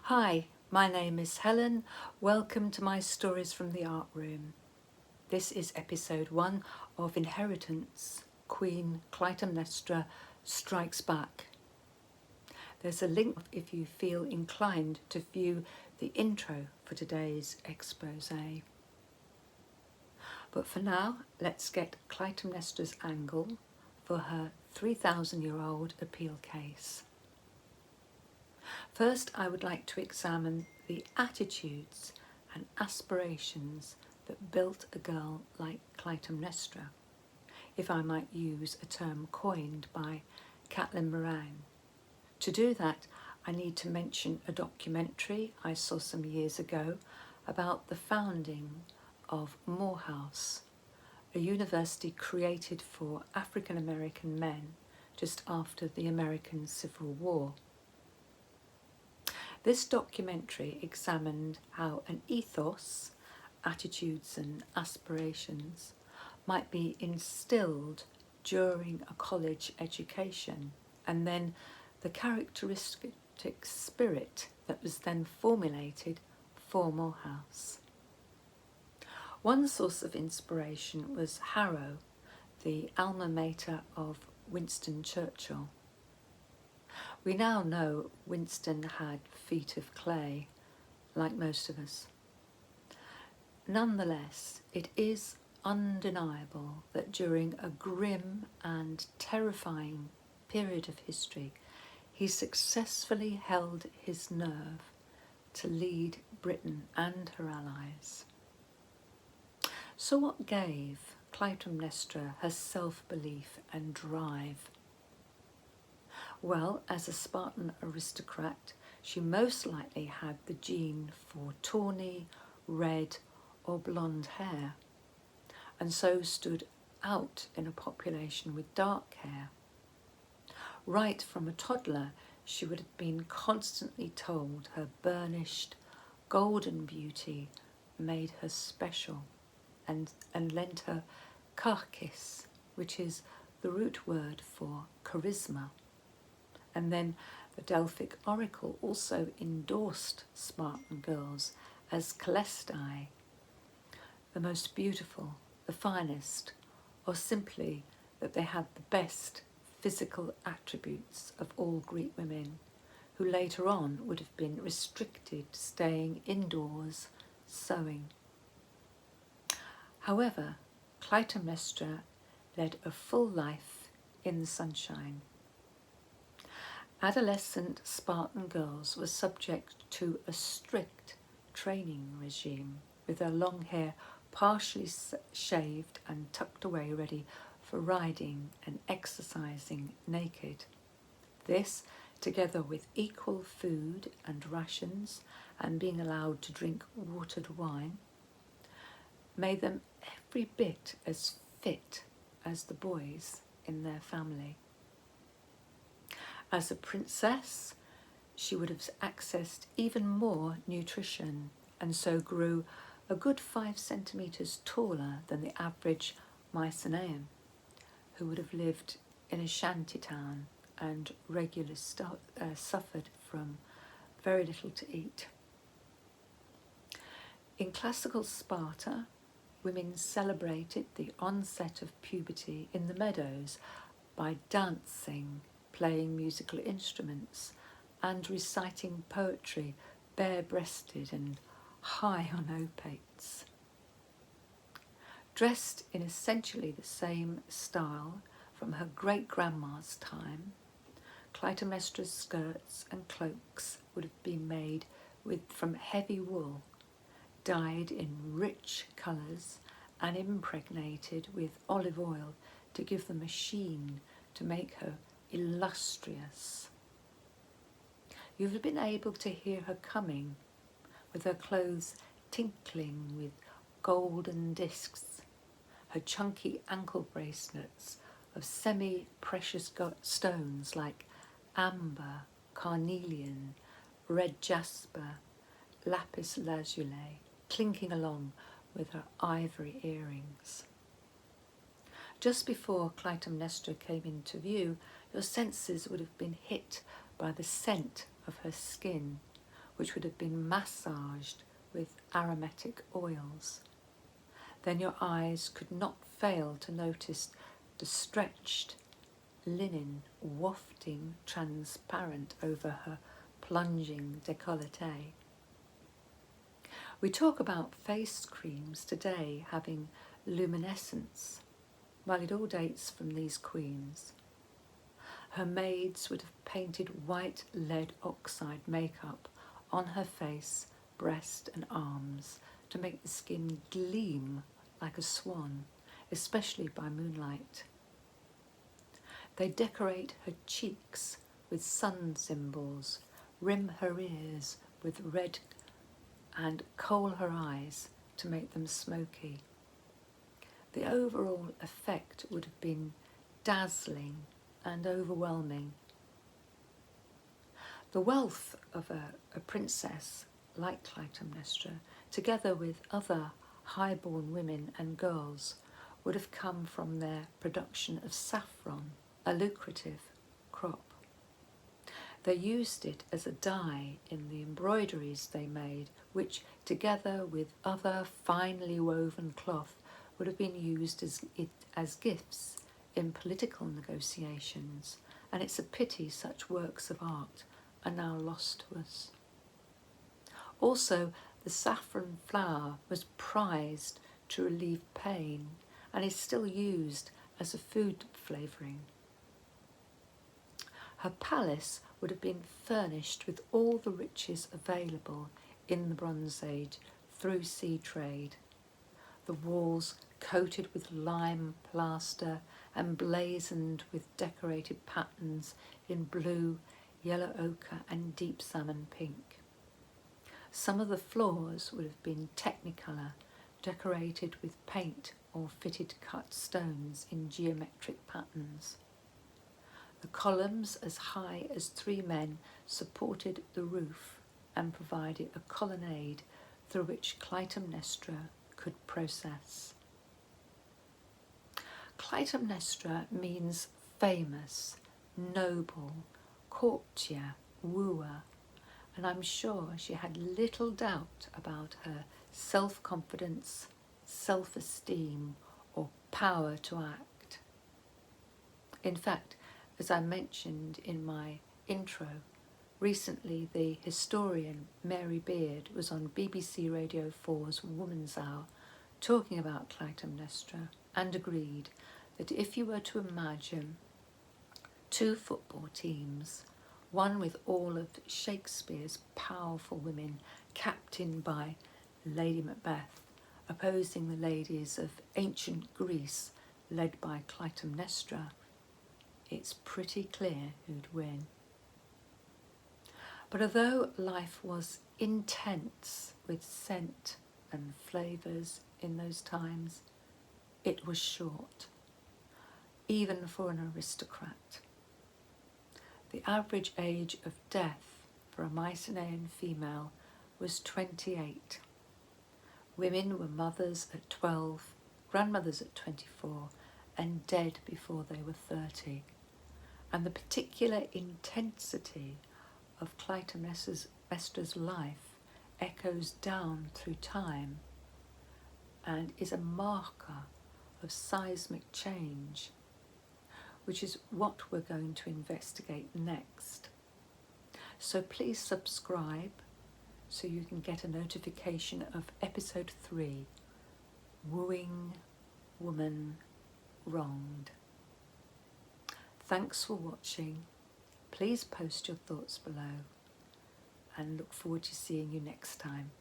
Hi, my name is Helen. Welcome to my Stories from the Art Room. This is episode 1 of Inheritance, Queen Clytemnestra Strikes Back. There's a link if you feel inclined to view the intro for today's expose. But for now, let's get Clytemnestra's angle for her 3,000-year-old appeal case. First, I would like to examine the attitudes and aspirations that built a girl like Clytemnestra, if I might use a term coined by Caitlin Moran. To do that, I need to mention a documentary I saw some years ago about the founding of Morehouse, a university created for African American men just after the American Civil War. This documentary examined how an ethos, attitudes and aspirations might be instilled during a college education, and then the characteristic spirit that was then formulated for Morehouse. One source of inspiration was Harrow, the alma mater of Winston Churchill. We now know Winston had feet of clay, like most of us. Nonetheless, it is undeniable that during a grim and terrifying period of history, he successfully held his nerve to lead Britain and her allies. So what gave Clytemnestra her self-belief and drive? Well, as a Spartan aristocrat, she most likely had the gene for tawny, red or blonde hair, and so stood out in a population with dark hair. Right from a toddler, she would have been constantly told her burnished, golden beauty made her special and lent her karkis, which is the root word for charisma. And then the Delphic oracle also endorsed Spartan girls as Celestai, the most beautiful, the finest, or simply that they had the best physical attributes of all Greek women, who later on would have been restricted to staying indoors sewing. However, Clytemnestra led a full life in the sunshine. Adolescent Spartan girls were subject to a strict training regime, with their long hair partially shaved and tucked away ready for riding and exercising naked. This, together with equal food and rations and being allowed to drink watered wine, made them every bit as fit as the boys in their family. As a princess, she would have accessed even more nutrition and so grew a good 5 centimetres taller than the average Mycenaean, who would have lived in a shanty town and regularly suffered from very little to eat. In classical Sparta, women celebrated the onset of puberty in the meadows by dancing, playing musical instruments, and reciting poetry bare-breasted and high on opates. Dressed in essentially the same style from her great-grandma's time, Clytemnestra's skirts and cloaks would have been made from heavy wool, dyed in rich colours and impregnated with olive oil to give them a sheen to make her illustrious. You've been able to hear her coming, with her clothes tinkling with golden discs, her chunky ankle bracelets of semi-precious stones like amber, carnelian, red jasper, lapis lazuli, clinking along with her ivory earrings. Just before Clytemnestra came into view, your senses would have been hit by the scent of her skin, which would have been massaged with aromatic oils. Then your eyes could not fail to notice the stretched linen wafting transparent over her plunging décolleté. We talk about face creams today having luminescence, while it all dates from these queens. Her maids would have painted white lead oxide makeup on her face, breast and arms to make the skin gleam like a swan, especially by moonlight. They decorate her cheeks with sun symbols, rim her ears with red and kohl her eyes to make them smoky. The overall effect would have been dazzling and overwhelming. The wealth of a princess like Clytemnestra, together with other high-born women and girls, would have come from their production of saffron, a lucrative crop. They used it as a dye in the embroideries they made, which, together with other finely woven cloth, would have been used as gifts in political negotiations, and it's a pity such works of art are now lost to us. Also, the saffron flower was prized to relieve pain and is still used as a food flavouring. Her palace would have been furnished with all the riches available in the Bronze Age through sea trade. The walls coated with lime plaster and blazoned with decorated patterns in blue, yellow ochre and deep salmon pink. Some of the floors would have been technicolor, decorated with paint or fitted cut stones in geometric patterns. The columns as high as 3 men supported the roof and provided a colonnade through which Clytemnestra could process. Clytemnestra means famous, noble, courtier, wooer, and I'm sure she had little doubt about her self-confidence, self-esteem, or power to act. In fact, as I mentioned in my intro, recently the historian Mary Beard was on BBC Radio 4's Woman's Hour talking about Clytemnestra and agreed that if you were to imagine 2 football teams, one with all of Shakespeare's powerful women captained by Lady Macbeth, opposing the ladies of ancient Greece led by Clytemnestra, it's pretty clear who'd win. But although life was intense with scent and flavours in those times, it was short, even for an aristocrat. The average age of death for a Mycenaean female was 28. Women were mothers at 12, grandmothers at 24, and dead before they were 30. And the particular intensity of Clytemnestra's life echoes down through time and is a marker of seismic change, which is what we're going to investigate next. So please subscribe so you can get a notification of episode 3, Wooing Woman Wronged. Thanks for watching. Please post your thoughts below and look forward to seeing you next time.